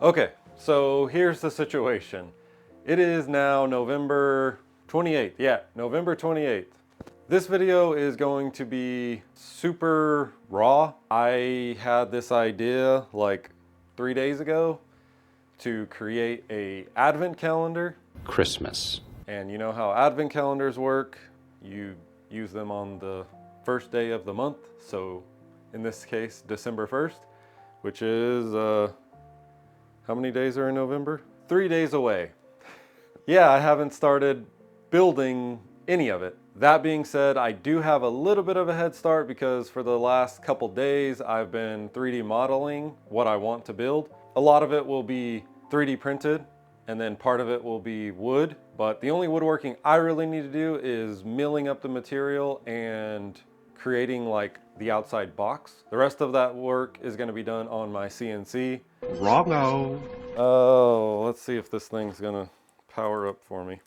Okay, so here's the situation. It is now November 28th. Yeah, November 28th. This video is going to be super raw. I had this idea like 3 days ago to create a advent calendar. Christmas. And you know how advent calendars work. You use them on the first day of the month. So in this case, December 1st, which is, how many days are in November? 3 days away. Yeah, I haven't started building any of it. That being said, I do have a little bit of a head start because for the last couple days, I've been 3D modeling what I want to build. A lot of it will be 3D printed, and then part of it will be wood. But the only woodworking I really need to do is milling up the material and creating like the outside box. The rest of that work is going to be done on my CNC. Wrong-o. Oh, let's see if this thing's gonna power up for me.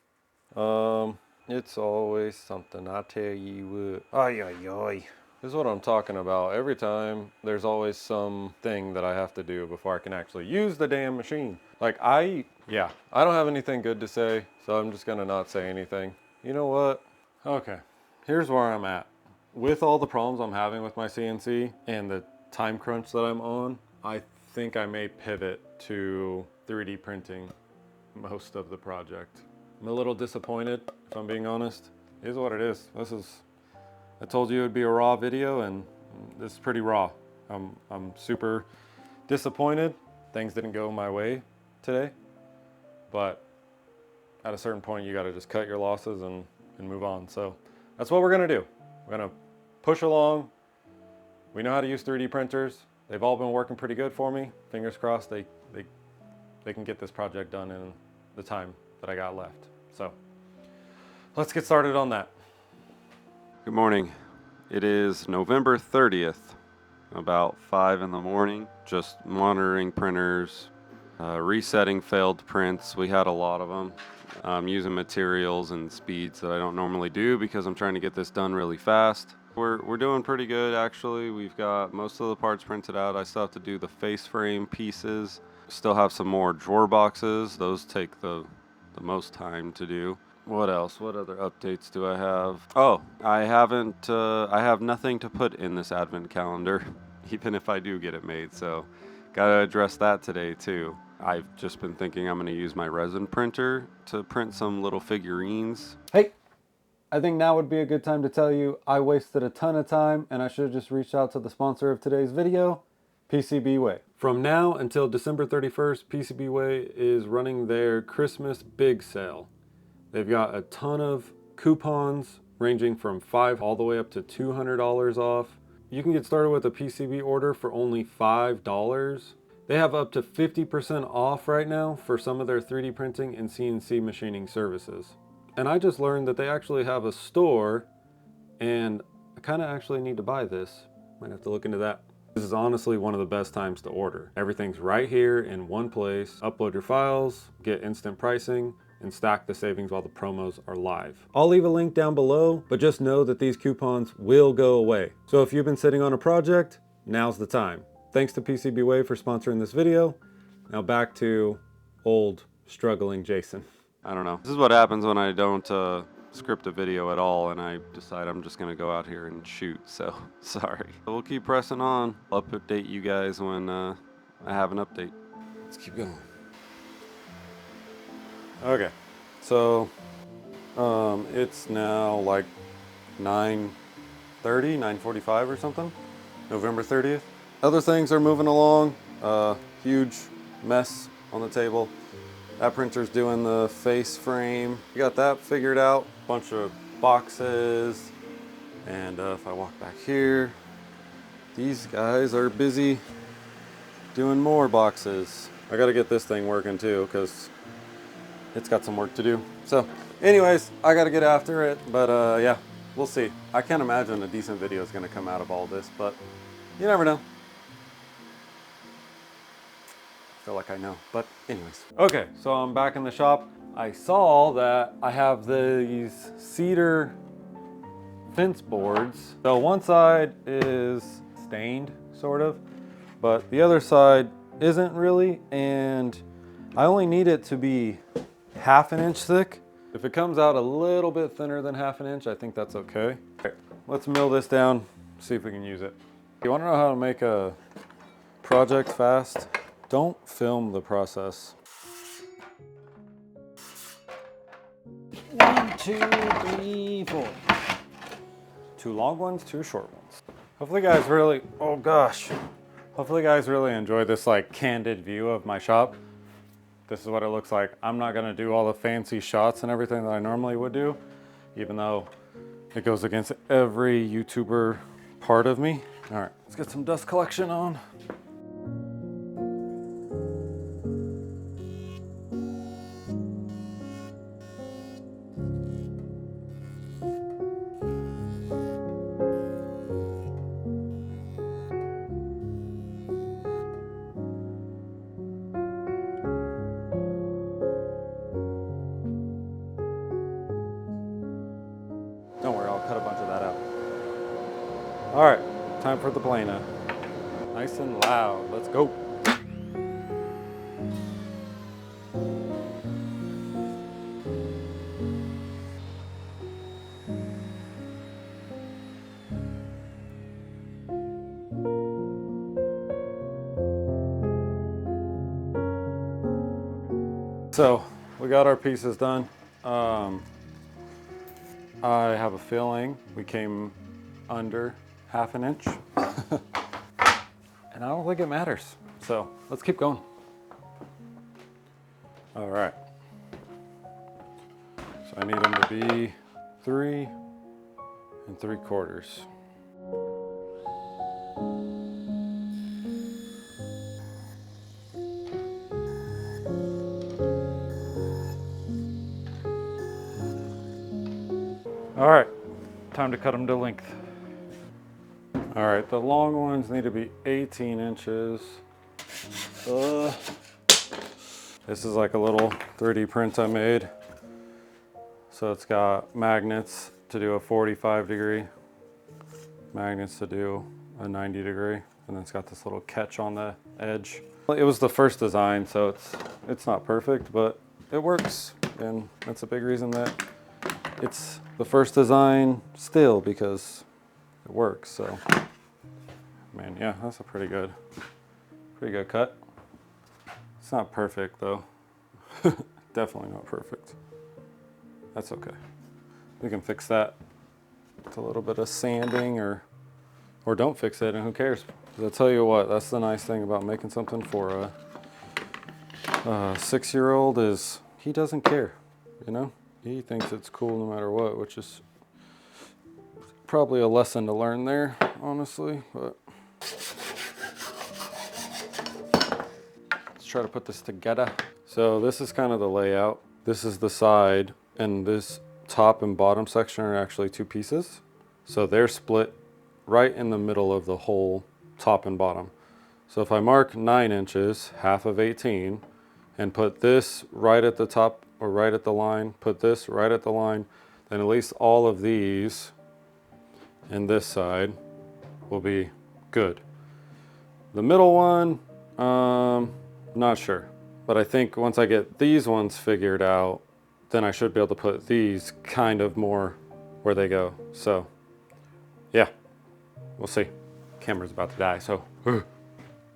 It's always something, I tell you what. Ay, ay, ay. This is what I'm talking about. Every time, there's always something that I have to do before I can actually use the damn machine. Like I don't have anything good to say, so I'm just gonna not say anything. You know what? Okay, here's where I'm at. With all the problems I'm having with my CNC and the time crunch that I'm on, I think I may pivot to 3D printing most of the project. I'm a little disappointed, if I'm being honest. It is what it is. I told you it would be a raw video, and this is pretty raw. I'm super disappointed. Things didn't go my way today, but at a certain point, you gotta just cut your losses and move on. So that's what we're gonna do. We're gonna push along. We know how to use 3D printers. They've all been working pretty good for me. Fingers crossed they can get this project done in the time that I got left. So let's get started on that. Good morning. It is November 30th, about 5 in the morning. Just monitoring printers, resetting failed prints. We had a lot of them. I'm using materials and speeds that I don't normally do because I'm trying to get this done really fast. We're doing pretty good, actually. We've got most of the parts printed out. I still have to do the face frame pieces. Still have some more drawer boxes. Those take the most time to do. What else? What other updates do I have? Oh, I have nothing to put in this advent calendar, even if I do get it made. So gotta address that today too. I've just been thinking I'm gonna use my resin printer to print some little figurines. Hey! I think now would be a good time to tell you I wasted a ton of time and I should have just reached out to the sponsor of today's video, PCBWay. From now until December 31st, PCBWay is running their Christmas big sale. They've got a ton of coupons ranging from $5 all the way up to $200 off. You can get started with a PCB order for only $5. They have up to 50% off right now for some of their 3D printing and CNC machining services. And I just learned that they actually have a store, and I kind of actually need to buy this. Might have to look into that. This is honestly one of the best times to order. Everything's right here in one place. Upload your files, get instant pricing, and stack the savings while the promos are live. I'll leave a link down below, but just know that these coupons will go away. So if you've been sitting on a project, now's the time. Thanks to PCBWay for sponsoring this video. Now back to old, struggling Jason. I don't know. This is what happens when I don't script a video at all and I decide I'm just gonna go out here and shoot, so sorry. We'll keep pressing on. I'll update you guys when I have an update. Let's keep going. Okay, so it's now like 9:30, 9:45 or something, November 30th. Other things are moving along. Huge mess on the table. That printer's doing the face frame. We got that figured out. Bunch of boxes. And if I walk back here, these guys are busy doing more boxes. I gotta get this thing working too, because it's got some work to do. So anyways, I gotta get after it, but yeah, we'll see. I can't imagine a decent video is gonna come out of all this, but you never know. I feel like I know, but anyways. Okay, so I'm back in the shop. I saw that I have these cedar fence boards. So one side is stained, sort of, but the other side isn't really, and I only need it to be half an inch thick. If it comes out a little bit thinner than half an inch, I think that's okay. All right, let's mill this down, see if we can use it. You wanna know how to make a project fast? Don't film the process. 1, 2, 3, 4. 2 long ones, 2 short ones. Hopefully you guys really, oh gosh. Hopefully you guys really enjoy this like candid view of my shop. This is what it looks like. I'm not gonna do all the fancy shots and everything that I normally would do, even though it goes against every YouTuber part of me. All right, let's get some dust collection on. Don't worry, I'll cut a bunch of that out. All right, time for the plana. Nice and loud, let's go. So we got our pieces done. I have a feeling we came under half an inch. And I don't think it matters. So let's keep going. All right. So I need them to be 3 3/4. All right, time to cut them to length. All right, the long ones need to be 18 inches. This is like a little 3D print I made. So it's got magnets to do a 45-degree, magnets to do a 90-degree, and then it's got this little catch on the edge. It was the first design, so it's not perfect, but it works, and that's a big reason that it's the first design still, because it works. So, man, yeah, that's a pretty good cut. It's not perfect though. Definitely not perfect. That's okay. We can fix that with a little bit of sanding, or don't fix it, and who cares? 'Cause I'll tell you what, that's the nice thing about making something for a 6-year-old is he doesn't care, you know? He thinks it's cool no matter what, which is probably a lesson to learn there, honestly, but let's try to put this together. So this is kind of the layout. This is the side, and this top and bottom section are actually 2 pieces. So they're split right in the middle of the whole top and bottom. So if I mark 9 inches, half of 18, and put this right at the top or right at the line, put this right at the line, then at least all of these and this side will be good. The middle one, not sure. But I think once I get these ones figured out, then I should be able to put these kind of more where they go. So yeah, we'll see. Camera's about to die, so.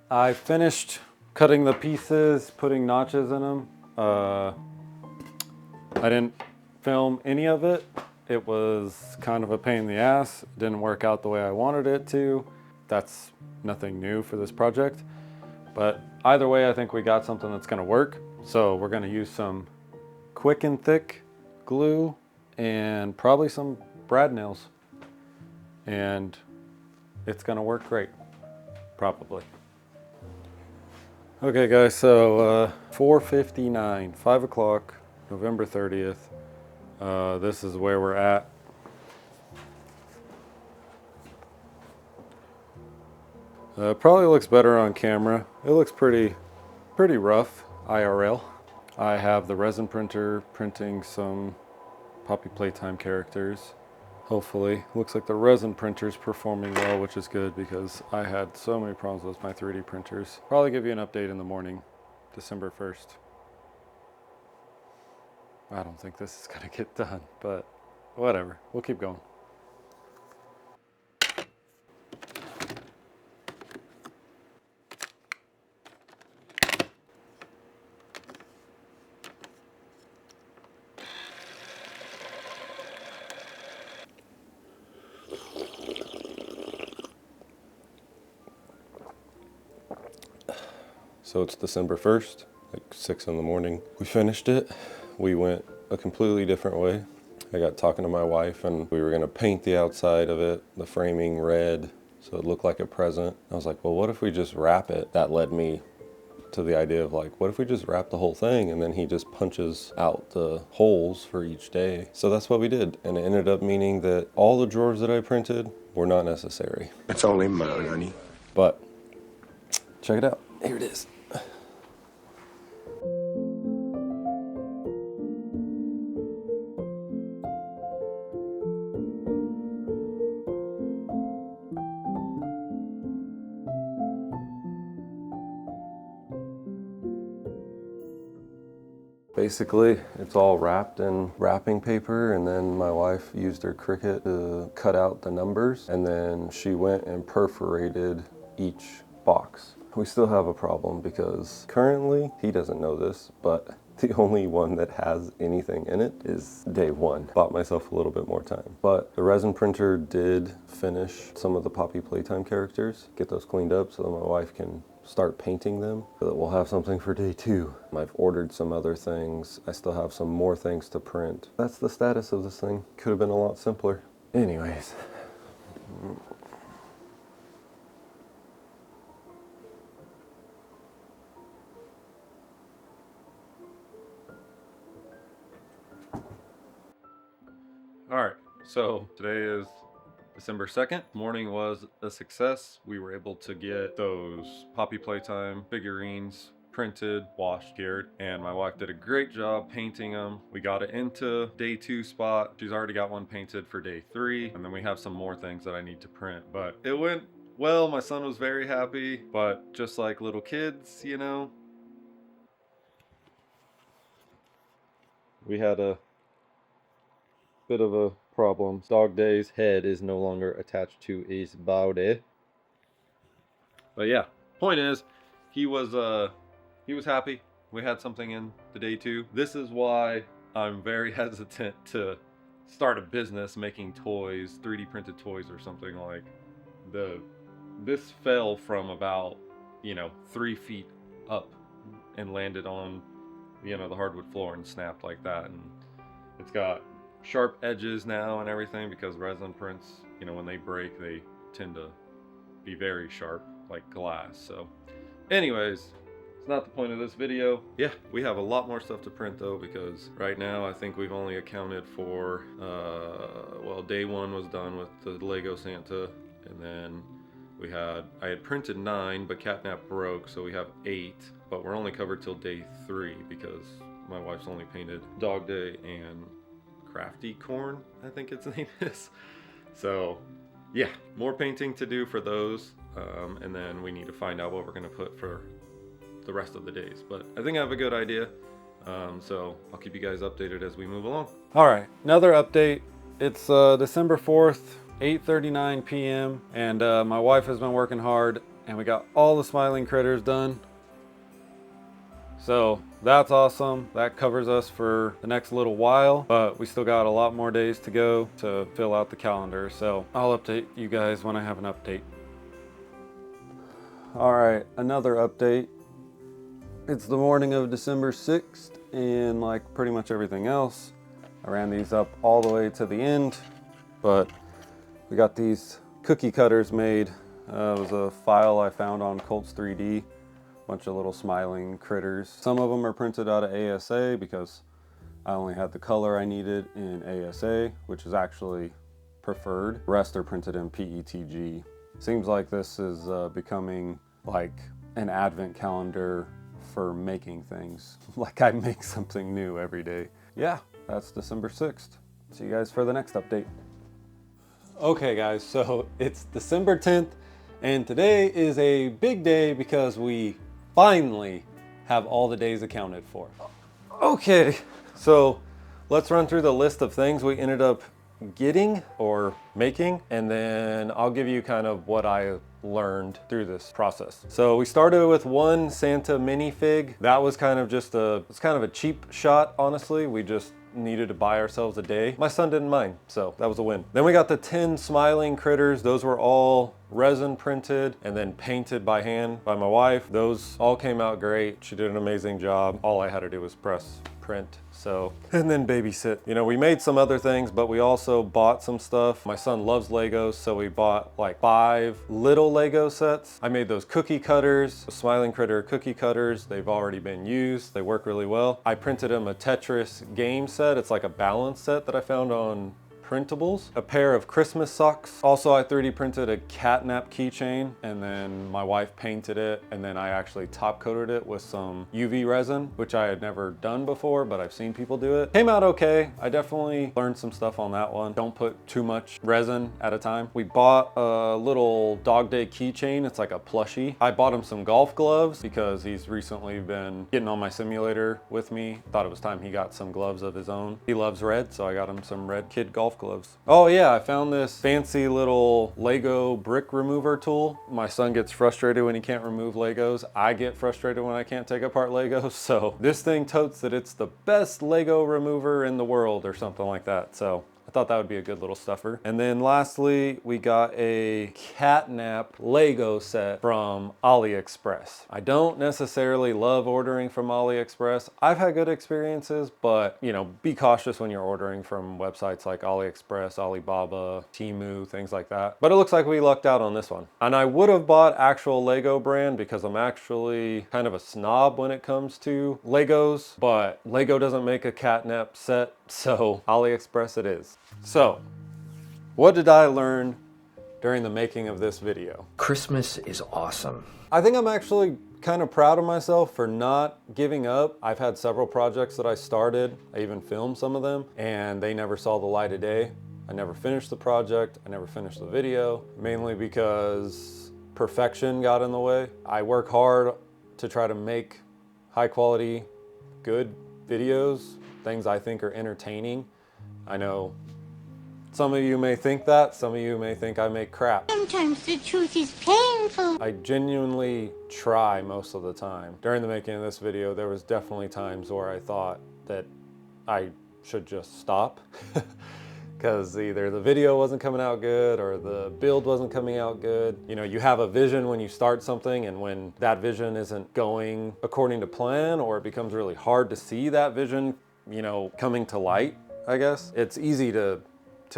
I finished cutting the pieces, putting notches in them. I didn't film any of it. It was kind of a pain in the ass. It didn't work out the way I wanted it to. That's nothing new for this project. But either way, I think we got something that's gonna work. So we're gonna use some quick and thick glue and probably some brad nails. And it's gonna work great, probably. Okay guys, so 4:59, 5 o'clock, November 30th. This is where we're at. Probably looks better on camera. It looks pretty rough IRL. I have the resin printer printing some Poppy Playtime characters. hopefully. Looks like the resin printer's performing well, which is good because I had so many problems with my 3D printers. Probably give you an update in the morning, December 1st. I don't think this is gonna get done, but whatever, we'll keep going. So it's December 1st, like 6 in the morning. We finished it. We went a completely different way. I got talking to my wife and we were gonna paint the outside of it, the framing red, so it looked like a present. I was like, well, what if we just wrap it? That led me to the idea of like, what if we just wrap the whole thing and then he just punches out the holes for each day? So that's what we did. And it ended up meaning that all the drawers that I printed were not necessary. It's only mine, honey. But check it out. Here it is. Basically, it's all wrapped in wrapping paper, and then my wife used her Cricut to cut out the numbers, and then she went and perforated each box. We still have a problem because currently, he doesn't know this, but the only one that has anything in it is day one. Bought myself a little bit more time. But the resin printer did finish some of the Poppy Playtime characters, get those cleaned up so that my wife can start painting them, so that we'll have something for day two. I've ordered some other things. I still have some more things to print. That's the status of this thing. Could have been a lot simpler. Anyways. All right, so today is December 2nd. Morning was a success. We were able to get those Poppy Playtime figurines printed, washed, cured, and my wife did a great job painting them. We got it into day two spot. She's already got one painted for day three, and then we have some more things that I need to print, but it went well. My son was very happy, but just like little kids, you know, we had a bit of a problem. Dog Day's head is no longer attached to his body. But yeah, point is, he was happy. We had something in the day two. This is why I'm very hesitant to start a business making toys, 3D printed toys or something. Like this fell from about 3 feet up and landed on the hardwood floor and snapped like that, and it's got sharp edges now and everything because resin prints, when they break, they tend to be very sharp like glass. So anyways, it's not the point of this video. Yeah, we have a lot more stuff to print though, because right now I think we've only accounted for well, day one was done with the Lego Santa, and then I had printed 9, but Catnap broke, so we have 8, but we're only covered till day 3 because my wife's only painted Dog Day and Crafty Corn, I think its name is. So yeah, more painting to do for those, and then we need to find out what we're going to put for the rest of the days, but I think I have a good idea, so I'll keep you guys updated as we move along. All right, another update. It's December 4th, 8:39 p.m. and my wife has been working hard, and we got all the smiling critters done. So that's awesome. That covers us for the next little while, but we still got a lot more days to go to fill out the calendar. So I'll update you guys when I have an update. All right, another update. It's the morning of December 6th, and like pretty much everything else, I ran these up all the way to the end, but we got these cookie cutters made. It was a file I found on Colts 3D. Bunch of little smiling critters. Some of them are printed out of ASA because I only had the color I needed in ASA, which is actually preferred. The rest are printed in PETG. Seems like this is becoming like an advent calendar for making things. Like I make something new every day. Yeah, that's December 6th. See you guys for the next update. Okay guys, so it's December 10th and today is a big day because we finally have all the days accounted for. Okay, so let's run through the list of things we ended up getting or making, and then I'll give you kind of what I learned through this process. So we started with one Santa minifig. That was kind of just it's kind of a cheap shot, honestly. We just needed to buy ourselves a day. My son didn't mind, so that was a win. Then we got the 10 smiling critters. Those were all resin printed and then painted by hand by my wife. Those all came out great. She did an amazing job. All I had to do was press print. So, and then babysit. You know, we made some other things, but we also bought some stuff. My son loves Legos, so we bought like 5 little Lego sets. I made those cookie cutters, smiling critter cookie cutters. They've already been used. They work really well. I printed him a Tetris game set. It's like a balance set that I found on printables, a pair of Christmas socks. Also, I 3D printed a catnap keychain, and then my wife painted it, and then I actually top coated it with some UV resin, which I had never done before, but I've seen people do it. Came out okay. I definitely learned some stuff on that one. Don't put too much resin at a time. We bought a little dog day keychain. It's like a plushie. I bought him some golf gloves because he's recently been getting on my simulator with me. Thought it was time he got some gloves of his own. He loves red, so I got him some red kid golf gloves. Oh yeah, I found this fancy little Lego brick remover tool. My son gets frustrated when he can't remove Legos. I get frustrated when I can't take apart Legos. So this thing totes that it's the best Lego remover in the world or something like that. So I thought that would be a good little stuffer. And then lastly, we got a catnap Lego set from AliExpress. I don't necessarily love ordering from AliExpress. I've had good experiences, but you know, be cautious when you're ordering from websites like AliExpress, Alibaba, Temu, things like that. But it looks like we lucked out on this one. And I would have bought actual Lego brand because I'm actually kind of a snob when it comes to Legos, but Lego doesn't make a catnap set, so AliExpress it is. So, what did I learn during the making of this video? Christmas is awesome. I think I'm actually kind of proud of myself for not giving up. I've had several projects that I started. I even filmed some of them, and they never saw the light of day. I never finished the project. I never finished the video, mainly because perfection got in the way. I work hard to try to make high quality, good videos, things I think are entertaining. I know some of you may think that, some of you may think I make crap. Sometimes the truth is painful. I genuinely try most of the time. During the making of this video, there was definitely times where I thought that I should just stop because either the video wasn't coming out good or the build wasn't coming out good. You know, you have a vision when you start something, and when that vision isn't going according to plan, or it becomes really hard to see that vision, you know, coming to light, I guess, it's easy to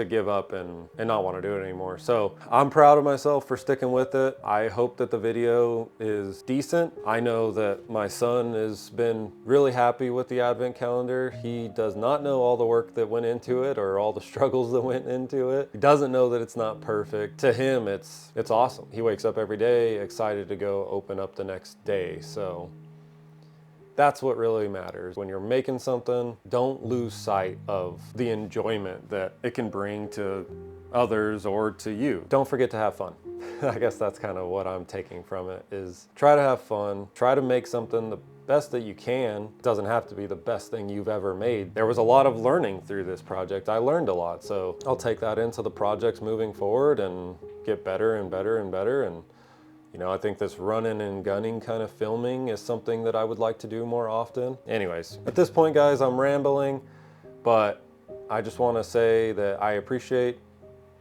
give up and not want to do it anymore. So I'm proud of myself for sticking with it. I hope that the video is decent. I know that my son has been really happy with the advent calendar. He does not know all the work that went into it or all the struggles that went into it. He doesn't know that it's not perfect. To him, it's awesome. He wakes up every day excited to go open up the next day. So that's what really matters. When you're making something, don't lose sight of the enjoyment that it can bring to others or to you. Don't forget to have fun. I guess that's kind of what I'm taking from it, is try to have fun, try to make something the best that you can. It doesn't have to be the best thing you've ever made. There was a lot of learning through this project. I learned a lot, so I'll take that into the projects moving forward and get better and better and better. And you know, I think this running and gunning kind of filming is something that I would like to do more often. Anyways, at this point, guys, I'm rambling, but I just want to say that I appreciate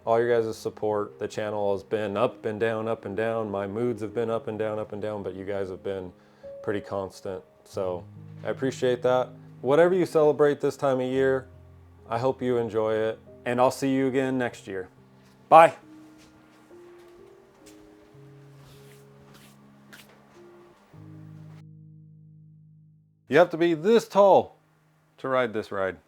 all your guys' support. The channel has been up and down, up and down. My moods have been up and down, but you guys have been pretty constant. So I appreciate that. Whatever you celebrate this time of year, I hope you enjoy it, and I'll see you again next year. Bye. You have to be this tall to ride this ride.